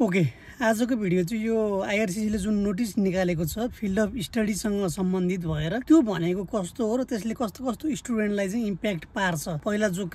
Okay आजको video चाहिँ यो आईआरसीसीले जुन नोटिस निकालेको छ फिल्ड अफ स्टडीसँग सम्बन्धित भएर त्यो भनेको कस्तो हो र त्यसले कस्तो कस्तो स्टुडेन्टलाई चाहिँ इम्प्याक्ट पार्छ। पहिला जो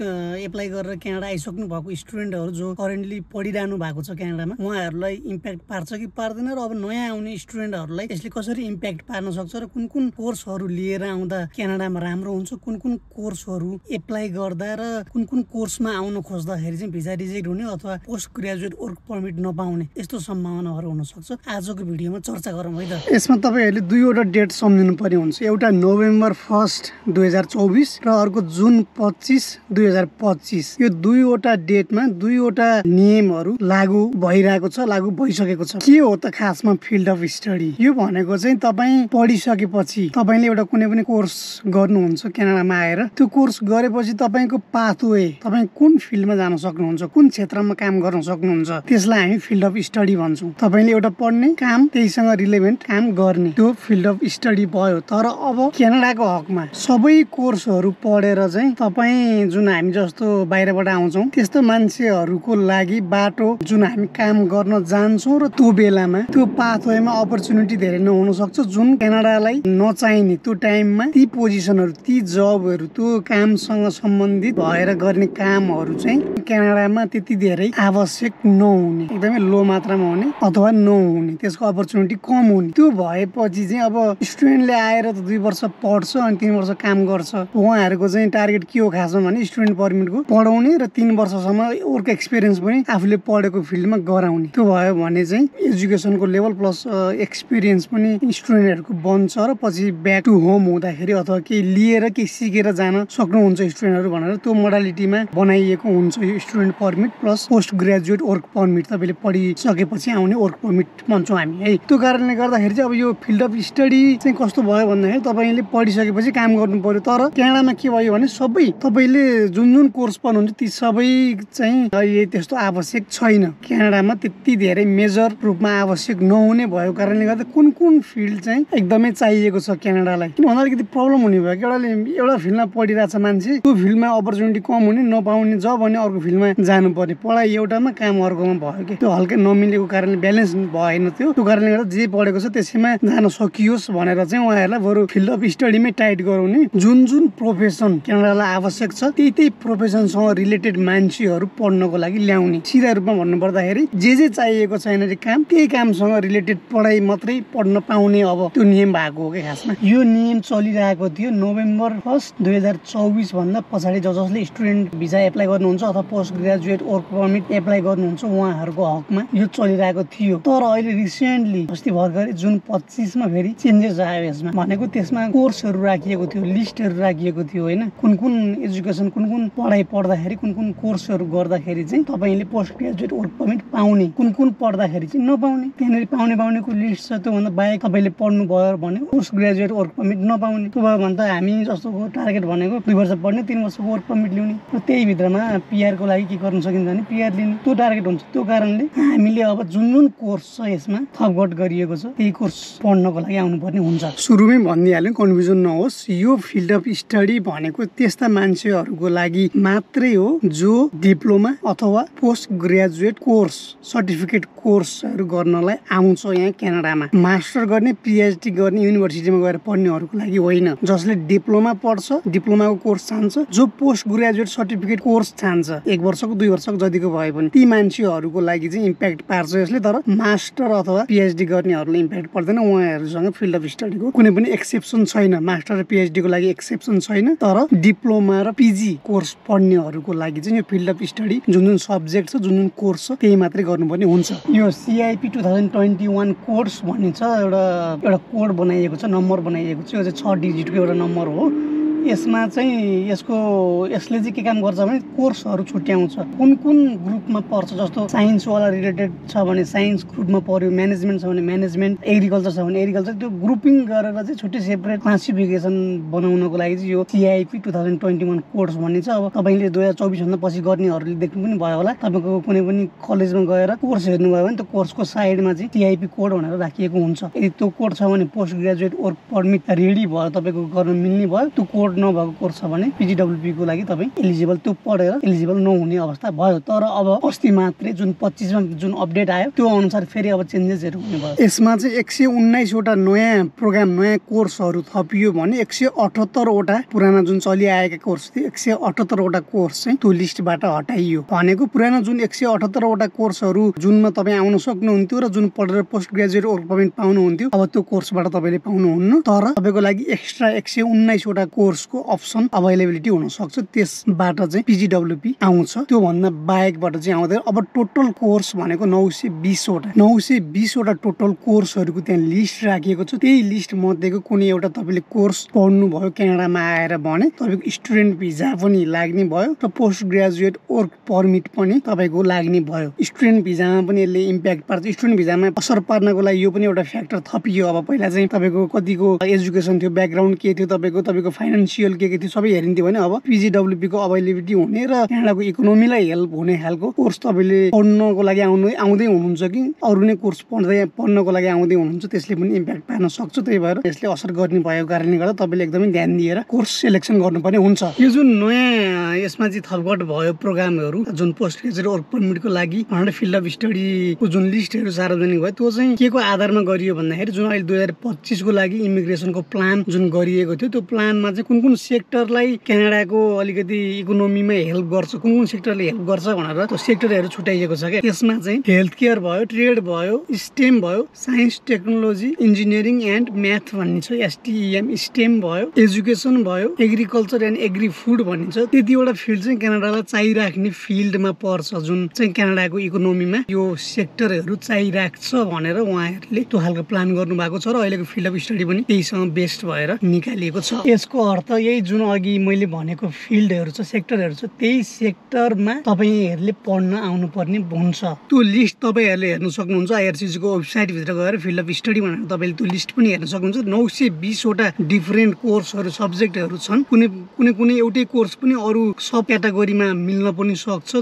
एप्लाई गरेर क्यानाडा आइसक्नु भएको स्टुडेन्टहरू जो करेन्टली पढिरहनु भएको छ क्यानाडामा उहाँहरूलाई इम्प्याक्ट पार्छ कि पार्दैन र अब नयाँ आउने स्टुडेन्टहरूलाई यसले कसरी इम्प्याक्ट पार्न सक्छ र कुन कुन कोर्सहरू लिएर आउँदा क्यानाडामा राम्रो हुन्छ, कुन कुन कोर्सहरू एप्लाई गर्दा र कुन कुन कोर्समा आउन खोज्दाखेरि चाहिँ भिजा रिजेक्ट हुने अथवा पोस्ट ग्रेजुएट वर्क परमिट नपाउने यस्तो सम्भावनाहरू हुन सक्छ। आजको भिडियोमा चर्चा गरौँ है त। यसमा तपाईहरुले दुईवटा डेट सम्झिनु पर्ने हुन्छ। एउटा नोभेम्बर 1 2024 र अर्को जुन 25 2025। यो दुईवटा डेटमा दुईवटा नियमहरू लागू भइरहेको छ, लागू भइसकेको छ। के हो त खासमा फिल्ड अफ स्टडी? यो भनेको चाहिँ तपाई पढिसकेपछि तपाईले एउटा कुनै पनि कोर्स गर्नुहुन्छ क्यानाडामा आएर, त्यो कोर्स गरेपछि तपाईको पाथवे, तपाई कुन फिल्डमा जान सक्नुहुन्छ, कुन क्षेत्रमा काम गर्न सक्नुहुन्छ, त्यसलाई हामी फिल्ड अफ स्टडी भन्छौँ। तपाईले एउटा पढ्ने काम, त्यहीसँग रिलेभेन्ट काम गर्ने, त्यो फिल्ड अफ स्टडी भयो। तर अब क्यानाडाको हकमा सबै कोर्सहरू पढेर चाहिँ तपाई जुन हामी जस्तो बाहिरबाट आउँछौँ त्यस्तो मान्छेहरूको लागि बाटो जुन हामी काम गर्न जान्छौँ र त्यो बेलामा त्यो पाथवेमा अपर्च्युनिटी धेरै नहुन सक्छ। जुन क्यानाडालाई नचाहिने त्यो टाइममा ती पोजिसनहरू, ती जबहरू, त्यो कामसँग सम्बन्धित भएर गर्ने कामहरू चाहिँ क्यानाडामा त्यति धेरै आवश्यक नहुने, एकदमै लो मात्रामा हुने अथवा नहुने, त्यसको अपर्च्युनिटी कम हुने। त्यो भएपछि चाहिँ अब स्टुडेन्टले आएर त 2 वर्ष पढ्छ अनि 3 वर्ष काम गर्छ। उहाँहरूको चाहिँ टार्गेट के हो खासमा भने स्टुडेन्ट परमिटको पढाउने र 3 वर्षसम्म वर्क एक्सपिरियन्स पनि आफूले पढेको फिल्डमा गराउने। त्यो भयो भने चाहिँ एजुकेसनको लेभल प्लस एक्सपिरियन्स पनि स्टुडेन्टहरूको बन्छ र पछि ब्याक टु होम हुँदाखेरि अथवा केही लिएर केही सिकेर जान सक्नुहुन्छ स्टुडेन्टहरू भनेर त्यो मोडालिटीमा बनाइएको हुन्छ यो student permit plus post graduate work permit. तपाईँले पढिसकेपछि आउने वर्क परमिट भन्छौँ हामी है। त्यो कारणले गर्दाखेरि चाहिँ अब यो फिल्ड अफ स्टडी चाहिँ कस्तो भयो भन्दाखेरि तपाईँले पढिसकेपछि काम गर्नु पर्यो। तर क्यानाडामा के भयो भने सबै तपाईँले जुन जुन कोर्स पढ्नुहुन्छ ती सबै चाहिँ अहिले त्यस्तो आवश्यक छैन। क्यानाडामा त्यति धेरै मेजर रूपमा आवश्यक नहुने भएको कारणले गर्दा कुन कुन फिल्ड चाहिँ एकदमै चाहिएको छ क्यानाडालाई। किन भन्दा अलिकति प्रब्लम हुने भयो कि एउटा फिल्डमा पढिरहेछ मान्छे, त्यो फिल्डमा अपर्च्युनिटी कम हुने, नपाउने जब भने अर्को फिल्डमा जानुपर्ने, पढाइ एउटामा काम अर्कोमा भयो कि त्यो हल्कै नमिलेको कारणले ब्यालेन्स भएन। त्यो कारणले गर्दा जे पढेको छ त्यसैमा जान सकियोस् भनेर चाहिँ उहाँहरूलाई बरु फिल्ड अफ स्टडीमै टाइट गराउने। जुन जुन प्रोफेसन क्यानाडालाई आवश्यक छ त्यही प्रोफेसनसँग रिलेटेड मान्छेहरू पढ्नको लागि ल्याउने। सिधा रूपमा भन्नु पर्दाखेरि जे चाहिएको छैन रे काम, त्यही कामसँग रिलेटेड पढाइ मात्रै पढ्न पाउने अब त्यो नियम भएको हो कि खासमा। यो नियम चलिरहेको थियो नोभेम्बर 1 2024 भन्दा पछाडि जसले स्टुडेन्ट भिजा एप्लाई गर्नुहुन्छ अथवा post graduate work permit apply गर्नुहुन्छ उहाँहरूको हकमा यो चलिरहेको थियो। तर अहिले रिसेन्टली अस्ति भर्खरै जुन 25 मा फेरि चेन्जेस आयो यसमा। भनेको त्यसमा कोर्सहरू राखिएको थियो, लिस्टहरू राखिएको थियो होइन, कुन कुन एजुकेसन, कुन कुन पढाइ पढ्दाखेरि, कुन कुन कोर्सहरू गर्दाखेरि चाहिँ तपाईँले पोस्ट ग्रेजुएट वर्क परमिट पाउने, कुन कुन पढ्दाखेरि चाहिँ नपाउने। त्यहाँनिर पाउनेको लिस्ट छ। त्योभन्दा बाहेक तपाईँले पढ्नु भयो भने पोस्ट ग्रेजुएट वर्क परमिट नपाउने। त्यो भयो भने त हामी जस्तोको टार्गेट भनेको 2 वर्ष पढ्ने, 3 वर्षको वर्क परमिट ल्याउने र त्यही भित्रमा पिआरको लागि के गर्न सकिन्छ भने पिआर लिने, त्यो टार्गेट हुन्छ। त्यो कारणले हामीले अब जुन कोर्स छ यसमा थपघट गरिएको छ त्यही कोर्स पढ्नको लागि आउनुपर्ने हुन्छ। सुरुमै भनिदिइहालेँ कन्फ्युजन नहोस्, यो फिल्ड अफ स्टडी भनेको त्यस्ता मान्छेहरूको लागि मात्रै हो जो डिप्लोमा अथवा पोस्ट ग्रेजुएट कोर्स, सर्टिफिकेट कोर्सहरू गर्नलाई आउँछ यहाँ क्यानाडामा। मास्टर गर्ने, पिएचडी गर्ने युनिभर्सिटीमा गएर पढ्नेहरूको लागि होइन। जसले डिप्लोमा पढ्छ, डिप्लोमाको कोर्स चाहन्छ, जो पोस्ट ग्रेजुएट सर्टिफिकेट कोर्स चाहन्छ 1 वर्षको 2 वर्षको जतिको भयो भने ती मान्छेहरूको लागि चाहिँ इम्प्याक्ट पार्छ यसले। तर मास्टर अथवा पिएचडी गर्नेहरूलाई इम्प्याक्ट पर्दैन। उहाँहरूसँग फिल्ड अफ स्टडीको कुनै पनि एक्सेप्सन छैन। मास्टर र पिएचडीको लागि एक्सेप्सन छैन। तर डिप्लोमा र पिजी कोर्स पढ्नेहरूको लागि चाहिँ यो फिल्ड अफ स्टडी जुन सब्जेक्ट छ, जुन कोर्स छ त्यही मात्रै गर्नुपर्ने हुन्छ। यो CIP 2021 कोर्स भनिन्छ। एउटा कोड बनाइएको छ, नम्बर बनाइएको छ। यो चाहिँ 6 डिजिटको एउटा नम्बर हो। यसमा चाहिँ यसले चाहिँ के काम गर्छ भने कोर्सहरू छुट्याउँछ, कुन कुन ग्रुपमा पर्छ। जस्तो साइन्सवाला रिलेटेड छ भने साइन्स ग्रुपमा पर्यो, म्यानेजमेन्ट छ भने म्यानेजमेन्ट, एग्रिकल्चर छ भने एग्रिकल्चर, त्यो ग्रुपिङ गरेर चाहिँ छुट्टै सेपरेट क्लासिफिकेसन बनाउनको लागि चाहिँ यो CIP 2021 कोर्स भनिन्छ। अब तपाईँले 2024 भन्दा पछि गर्नेहरूले देख्नु पनि भयो होला। तपाईँको कुनै पनि कलेजमा गएर कोर्स हेर्नुभयो भने त्यो कोर्सको साइडमा चाहिँ CIP कोड भनेर राखिएको हुन्छ। यदि त्यो कोड छ भने post graduate work permit ready भयो, तपाईँको गर्न मिल्ने भयो, त्यो कोड सपोर्ट नभएको कोर्स छ भने PGWP को लागि तपाईँ एलिजिबल त्यो पढेर एलिजिबल नहुने अवस्था भयो। तर अब अस्ति मात्रै जुन 25 मा जुन अपडेट आयो त्यो अनुसार फेरि अब चेन्जेसहरू हुने भयो। यसमा चाहिँ 119 वटा नयाँ प्रोग्राम नयाँ कोर्सहरू थपियो भने 178 वटा पुराना जुन चलिआएका कोर्स थियो 178 वटा कोर्स चाहिँ त्यो लिस्टबाट हटाइयो। भनेको पुरानो जुन 178 वटा कोर्सहरू जुनमा तपाईँ आउन सक्नुहुन्थ्यो र जुन पढेर पोस्ट ग्रेजुएट वर्क पर्मिट पाउनुहुन्थ्यो अब त्यो कोर्सबाट तपाईँले पाउनुहुन्न। तर तपाईँको लागि एक्स्ट्रा 119 वटा कोर्सको अप्सन अभाइलेबिलिटी हुन सक्छ, त्यसबाट चाहिँ PGWP आउँछ। त्यो भन्दा बाहेकबाट चाहिँ आउँदैन। अब टोटल कोर्स भनेको 920 वटा 920 वटा टोटल कोर्सहरूको त्यहाँ लिस्ट राखिएको छ। त्यही लिस्ट मध्येको कुनै एउटा तपाईँले कोर्स पढ्नुभयो क्यानाडामा आएर भने तपाईँको स्टुडेन्ट भिजा पनि लाग्ने भयो र पोस्ट ग्रेजुएट वर्क पर्मिट पनि तपाईँको लाग्ने भयो। स्टुडेन्ट भिजामा पनि यसले इम्प्याक्ट पार्छ। स्टुडेन्ट भिजामा असर पार्नको लागि यो पनि एउटा फ्याक्टर थपियो। अब पहिला चाहिँ तपाईँको कतिको एजुकेसन थियो, ब्याकग्राउन्ड के थियो, तपाईँको फाइनेन्सियल के थियो सबै हेरिन्थ्यो भने अब PGWP को अभाइलेबिलिटी हुने र क्यानाडाको इकोनोमीलाई हेल्प हुने खालको कोर्स तपाईँले पढ्नको लागि आउँदै हुनुहुन्छ कि अरू नै कोर्स पढ्नको लागि आउँदै हुनुहुन्छ त्यसले पनि इम्प्याक्ट पार्न सक्छ। त्यही भएर यसले असर गर्ने भएको कारणले गर्दा तपाईँले एकदमै ध्यान दिएर कोर्स सेलेक्सन गर्नुपर्ने हुन्छ। यो जुन नयाँ यसमा चाहिँ थपघट भयो प्रोग्रामहरू जुन पोस्ट ग्रेजुएट वर्क पर्मिटको लागि फिल्ड अफ स्टडीको जुन लिस्टहरू सार्वजनिक भयो त्यो चाहिँ के को आधारमा गरियो भन्दाखेरि जुन अहिले 2025 को लागि इमिग्रेसनको प्लान जुन गरिएको थियो त्यो प्लानमा चाहिँ कुन कुन सेक्टरलाई क्यानाडाको अलिकति इकोनोमीमा हेल्प गर्छ, कुन कुन सेक्टरले हेल्प गर्छ भनेर त्यो सेक्टरहरू छुट्याइएको छ क्या। त्यसमा चाहिँ हेल्थ केयर भयो, ट्रेड भयो, स्टेम भयो, science technology engineering and math भनिन्छ STEM, स्टेम भयो, एजुकेसन भयो, एग्रिकल्चर एन्ड एग्री फुड भनिन्छ। त्यतिवटा फिल्ड चाहिँ क्यानाडालाई चाहिराख्ने फिल्डमा पर्छ जुन चाहिँ क्यानाडाको इकोनोमीमा यो सेक्टरहरू चाहिराख्छ भनेर उहाँहरूले त्यो खालको प्लान गर्नु भएको छ र अहिलेको फिल्ड अफ स्टडी पनि त्यहीसँग बेस्ड भएर निकालिएको छ। यसको अर्थ यही जुन अघि मैले भनेको फिल्डहरू छ, सेक्टरहरू छ, त्यही सेक्टरमा तपाईँहरूले पढ्न आउनुपर्ने हुन्छ। त्यो लिस्ट तपाईँहरूले हेर्न सक्नुहुन्छ IRCC को वेबसाइटभित्र गएर फिल्ड अफ स्टडी भनेर तपाईँले त्यो लिस्ट पनि हेर्न सक्नुहुन्छ। 920 वटा डिफरेन्ट कोर्सहरू सब्जेक्टहरू छन्। कुनै एउटै कोर्स पनि अरू सब क्याटेगोरीमा मिल्न पनि सक्छ।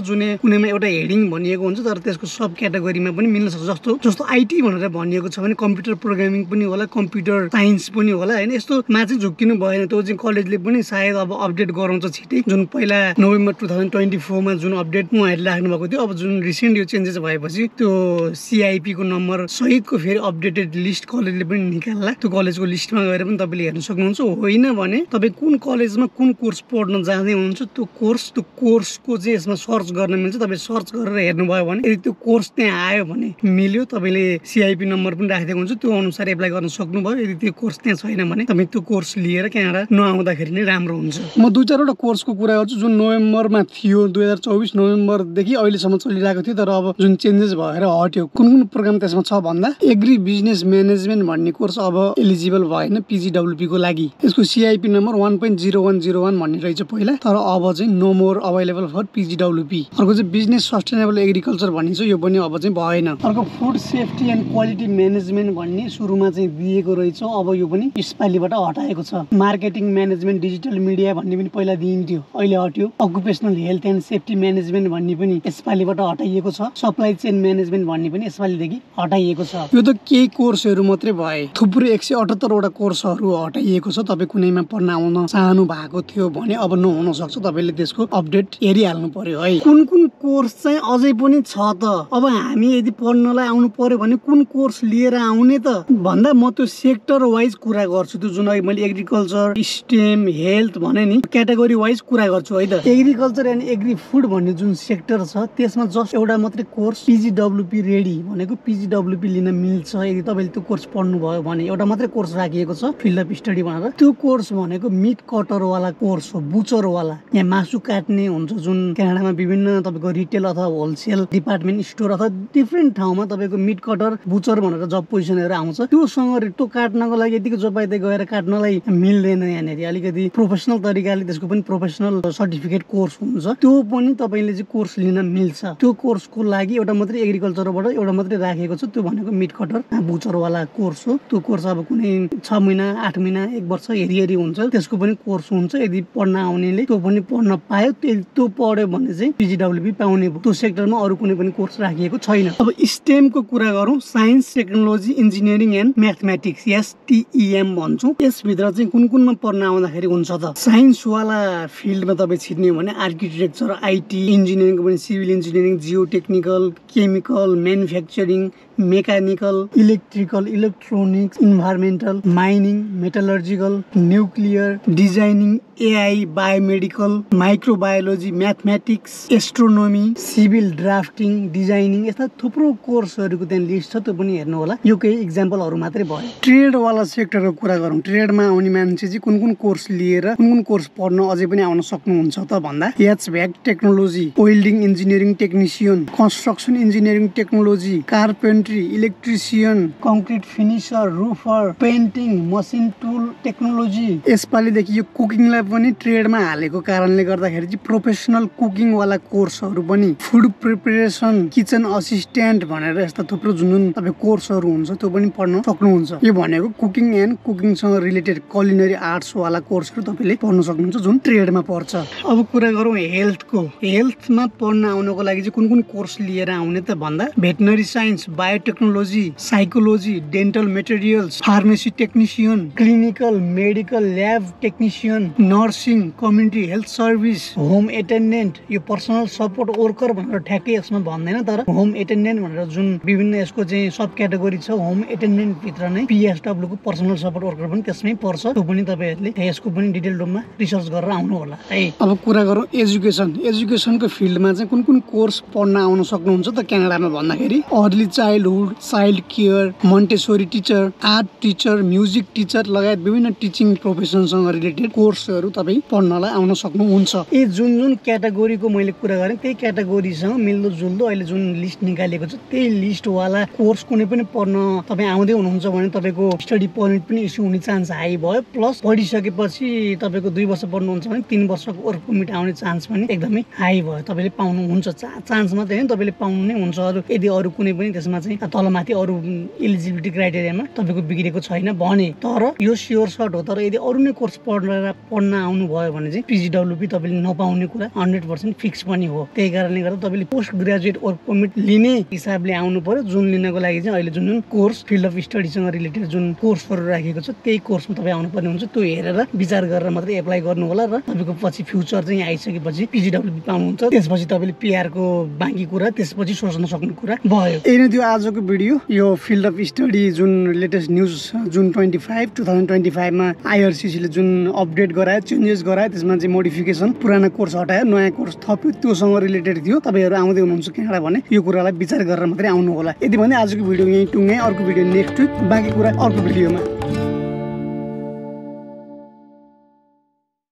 कुनैमा एउटा हेडिङ भनिएको हुन्छ तर त्यसको सब क्याटेगोरीमा पनि मिल्न सक्छ। जस्तो IT भनेर भनिएको छ भने कम्प्युटर प्रोग्रामिङ पनि होला, कम्प्युटर साइन्स पनि होला होइन। यस्तोमा चाहिँ झुक्किनु भएन। त्यो चाहिँ कलेजले पनि सायद अब अपडेट गराउँछ छिटै। जुन पहिला नोभेम्बर 2024 मा जुन अपडेट उहाँहरूले राख्नु भएको थियो अब जुन रिसेन्ट यो चेन्जेस भएपछि त्यो CIP को नम्बर सहितको फेरि अपडेटेड लिस्ट कलेजले पनि निकाल्ला। त्यो कलेजको लिस्टमा गएर पनि तपाईँले हेर्न सक्नुहुन्छ। होइन भने तपाईँ कुन कलेजमा कुन कोर्स पढ्न जाँदै हुनुहुन्छ त्यो कोर्सको चाहिँ यसमा सर्च गर्न मिल्छ। तपाईँ सर्च गरेर हेर्नुभयो भने यदि त्यो कोर्स त्यहाँ आयो भने मिल्यो तपाईँले CIP नम्बर पनि राखिदिएको हुन्छ, त्यो अनुसार एप्लाई गर्न सक्नुभयो। यदि त्यो कोर्स त्यहाँ छैन भने तपाईँ त्यो कोर्स लिएर क्यानाडा नआउँदाखेरि नै राम्रो हुन्छ। म 2-4 वटा कोर्सको कुरा गर्छु जुन नोभेम्बरमा थियो 2024 नोभेम्बरदेखि अहिलेसम्म चलिरहेको थियो तर अब जुन चेन्जेस भएर हट्यो। कुन प्रोग्राम त्यसमा छ भन्दा एग्री बिजनेस म्यानेजमेन्ट भन्ने कोर्स अब एलिजिबल भएन PGWP को लागि। यसको CIP नम्बर 1.0101 भन्ने रहेछ पहिला, तर अब चाहिँ no more available for PGWP। अर्को चाहिँ बिजनेस सस्टेनेबल एग्रिकल्चर भन्ने छ, यो पनि अब चाहिँ भएन। अर्को food safety and quality management भन्ने सुरुमा चाहिँ दिएको रहेछ, अब यो पनि यसपालिबाट हटाएको छ। मार्केटिङ म्यानेजमेन्ट डिजिटल मिडिया भन्ने पनि पहिला दिइन्थ्यो, अहिले हट्यो। Occupational health and safety management भन्ने पनि यसपालिबाट हटाइएको छ। सप्लाई चेन म्यानेजमेन्ट भन्ने पनि यसपालिदेखि हटाइएको छ। यो त केही कोर्सहरू मात्रै भए, थुप्रै 178 वटा कोर्सहरू हटाइएको छ। तपाईँ कुनैमा पढ्न आउन चाहनु भएको थियो भने अब नहुन सक्छ, तपाईँले त्यसको अपडेट हेरिहाल्नु पर्यो है। कुन कोर्स चाहिँ अझै पनि छ त? अब हामी यदि पढ्नलाई आउनु पर्यो भने कुन कोर्स लिएर आउने त भन्दा म त्यो सेक्टर वाइज कुरा गर्छु। त्यो जुन मैले एग्रिकल्चर, स्टेम, हेल्थ भने नि क्याटेगोरी वाइज कुरा गर्छु है त। एग्रिकल्चर एन्ड एग्री फुड भन्ने जुन सेक्टर छ त्यसमा जस्ट एउटा मात्रै कोर्स PGWP रेडी भनेको PGWP लिन मिल्छ यदि तपाईँले त्यो कोर्स पढ्नु भयो भने। एउटा मात्रै कोर्स राखिएको छ फिल्ड अफ स्टडी भनेर। त्यो कोर्स भनेको मिट कटरवाला कोर्स हो, बुचरवाला। यहाँ मासु काट्ने हुन्छ जुन क्यानाडामा विभिन्न तपाईँको रिटेल अथवा होलसेल डिपार्टमेन्ट स्टोर अथवा डिफ्रेन्ट ठाउँमा तपाईँको मिट कटर बुचर भनेर जब पोजिसनहरू आउँछ। त्योसँग त्यो काट्नको लागि यतिको जोपाइदै गएर काट्नलाई मिल्दैन। यहाँनिर अलिकति प्रोफेसनल तरिकाले त्यसको पनि प्रोफेसनल सर्टिफिकेट कोर्स हुन्छ, त्यो पनि तपाईँले चाहिँ कोर्स लिन मिल्छ। त्यो कोर्सको लागि एउटा मात्रै एग्रिकल्चरबाट एउटा मात्रै राखेको छ, त्यो भनेको मिट कटर बुचरवाला कोर्स हो। त्यो कोर्स अब कुनै 6 महिना 8 महिना 1 वर्ष हेरी हुन्छ, त्यसको पनि कोर्स हुन्छ। यदि पढ्न आउनेले त्यो पनि पढ्न पायो, त्यो पढ्यो भने चाहिँ PGWP पाउने भयो। त्यो सेक्टरमा अरू कुनै पनि कोर्स राखिएको छैन। अब स्टेमको कुरा गरौँ, science technology engineering and mathematics STEM भन्छौँ। यसभित्र चाहिँ कुनमा पढ्न आउँदा भन्दाखेरि हुन्छ त साइन्सवाला फिल्डमा तपाईँ छिर्ने हो भने आर्किटेक्चर, आइटी, इन्जिनियरिङको पनि civil engineering, Jio technical, chemical, manufacturing, mechanical, electrical, electronics, environmental, mining, metallurgical, nuclear, designing, AI, biomedical, microbiology, mathematics, astronomy, civil drafting, designing, यस्ता थुप्रो कोर्सहरूको त्यहाँ लिस्ट छ। त्यो पनि हेर्नु होला। यो केही इक्जाम्पलहरू मात्रै भयो। ट्रेडवाला सेक्टरको कुरा गरौँ। ट्रेडमा आउने मान्छे चाहिँ कुन कुन कोर्स लिएर कुन कुन कोर्स पढ्न अझै पनि आउन सक्नुहुन्छ त भन्दा HVAC technology, welding engineering technician, construction engineering technology, carpentry, electrician, concrete finisher, roofer, painting, machine tool technology. यसपालिदेखि यो कुकिङलाई पनि ट्रेडमा हालेको कारणले गर्दाखेरि चाहिँ प्रोफेसनल कुकिङ वाला कोर्सहरू पनि, फुड प्रिपरेसन, किचन असिस्टेन्ट भनेर यस्ता थुप्रो जुन जुन तपाईँ कोर्सहरू हुन्छ त्यो पनि पढ्न सक्नुहुन्छ। यो भनेको कुकिङ एन्ड कुकिङसँग रिलेटेड कुलिनरी आर्ट्स वाला कोर्सहरू तपाईँले पढ्न सक्नुहुन्छ जुन ट्रेडमा पर्छ। अब कुरा गरौँ हेल्थको। हेल्थमा पढ्न आउनको लागि चाहिँ कुन कुन कोर्स लिएर आउने त भन्दा veterinary science, biotechnology, psychology, dental materials, pharmacy technician, clinical medical lab technician, nursing, community health service, home attendant. यो पर्सनल सपोर्ट वर्कर भनेर ठ्याक्कै यसमा भन्दैन, तर होम एटेन्डेन्ट भनेर जुन विभिन्न यसको चाहिँ सब क्याटेगोरी छ, होम एटेन्डेन्ट भित्र नै PSW को पर्सनल सपोर्ट वर्कर पनि त्यसमै पर्छ। त्यो पनि तपाईँहरूले यसको पनि डिटेल रूपमा रिसर्च गरेर आउनु होला है। अब कुरा गरौँ एजुकेसन। एजुकेसनको फिल्डमा चाहिँ कुन कुन कोर्स पढ्न आउन सक्नुहुन्छ त क्यानाडामा भन्दाखेरि early childhood, child care, Montessori teacher, art teacher, music teacher लगायत विभिन्न टिचिङ प्रोफेसनसँग रिलेटेड कोर्सहरू तपाईँ पढ्नलाई आउन सक्नुहुन्छ। यी जुन जुन क्याटेगोरीको मैले कुरा गरेँ त्यही क्याटेगोरीसँग मिल्दो जुल्दो अहिले जुन लिस्ट निकालेको छ त्यही लिस्टवाला कोर्स कुनै पनि पढ्न तपाईँ आउँदै हुनुहुन्छ भने तपाईँको स्टडी पर्मिट पनि इस्यु हुने चान्स हाई भयो। प्लस पढिसकेपछि तपाईँको 2 वर्ष पढ्नुहुन्छ भने 3 वर्षको वर्क पर्मिट आउने चान्स पनि एकदमै हाई भयो। तपाईँले पाउनुहुन्छ, चान्स मात्रै होइन तपाईँले पाउनु नै हुन्छ। यदि अरू कुनै पनि त्यसमा चाहिँ तलमाथि अरू इलिजिबिलिटी क्राइटेरियामा तपाईँको बिग्रेको छैन भने। तर यो स्योर सर्ट हो। तर यदि अरू नै कोर्स पढ्न आउनु भयो भने चाहिँ PGWP तपाईँले नपाउने कुरा 100% फिक्स पनि हो। त्यही कारणले गर्दा तपाईँले पोस्ट ग्रेजुएट वर्क पर्मिट लिने हिसाबले आउनु पर्यो। जुन लिनको लागि चाहिँ अहिले जुन जुन कोर्स फिल्ड अफ स्टडीसँग रिलेटेड जुन कोर्सहरू राखेको छ त्यही कोर्समा तपाईँ आउनु पर्ने हुन्छ। त्यो हेरेर विचार गरेर मात्रै एप्लाई गर्नु होला र तपाईँको पछि फ्युचर चाहिँ आइसकेपछि PGWP पाउनुहुन्छ। त्यसपछि तपाईँले PR को बाँकी कुरा त्यसपछि सोच्न सक्ने कुरा भयो। यही नै थियो आजको भिडियो। यो फिल्ड अफ स्टडी जुन लेटेस्ट न्युज जुन 2025 मा IRCC ले जुन अपडेट गरायो, चेन्जेस गरायो, त्यसमा चाहिँ मोडिफिकेसन, पुरानो कोर्स हटायो, नयाँ कोर्स थप्यो, त्योसँग रिलेटेड थियो। तपाईँहरू आउँदै हुनुहुन्छ क्यानाडा भने यो कुरालाई विचार गरेर मात्रै आउनु होला। यति भने आजको भिडियो यहीँ टुङ्गेँ। अर्को भिडियो नेक्स्ट विक, बाँकी कुरा अर्को भिडियोमा।